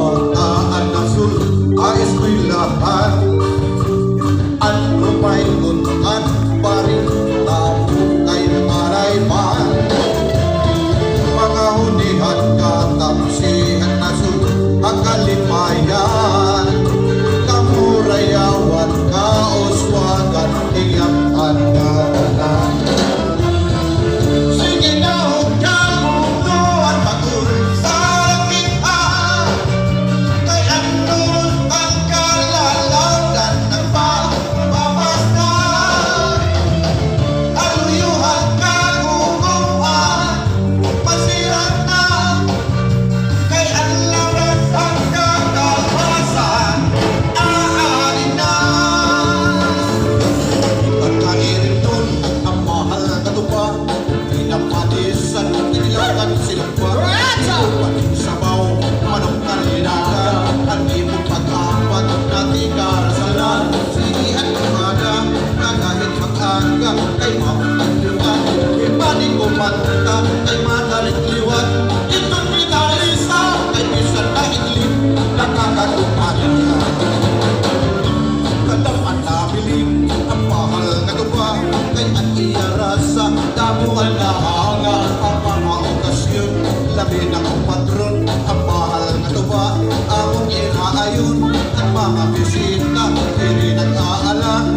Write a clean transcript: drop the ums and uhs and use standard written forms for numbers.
Bataan na sul, eskwelahan at rumay gunungan pa rin tapo kay arayman. Mga hunihan katamsihan na sul, ang kalimayan. Kamurayawan, kaoswagan, iyang andalan. Sige na huwag kang bunuan, patuloy sa kita. Kay ano ang kalalagan ng pagbabastan. Aluyuhan kaguguan, masirang na. Kay ang lakas ang kakapasan, aarin na. Pagkairin nun, ang mahal na tupa, pinapadisan, tinilagan silang pa. Inupanin sabaw, manok na linaga, at ibong pag-apat na tikarasalan. Sinihan umaga, kahit mag-aga, kay mapaglugan. Ibani ko manta, kay madaling liwat. Itong pinalisa, kay bisan na iglip, nakakatupanin ka. Kadapan na biling, ang mahal na tupa, kay at iyarasa, damuhan na hanga, ang mga okasyon, labi ng patron, ang mahal na tupa, akong inaayon, at mga bisita, hindi nag-aala,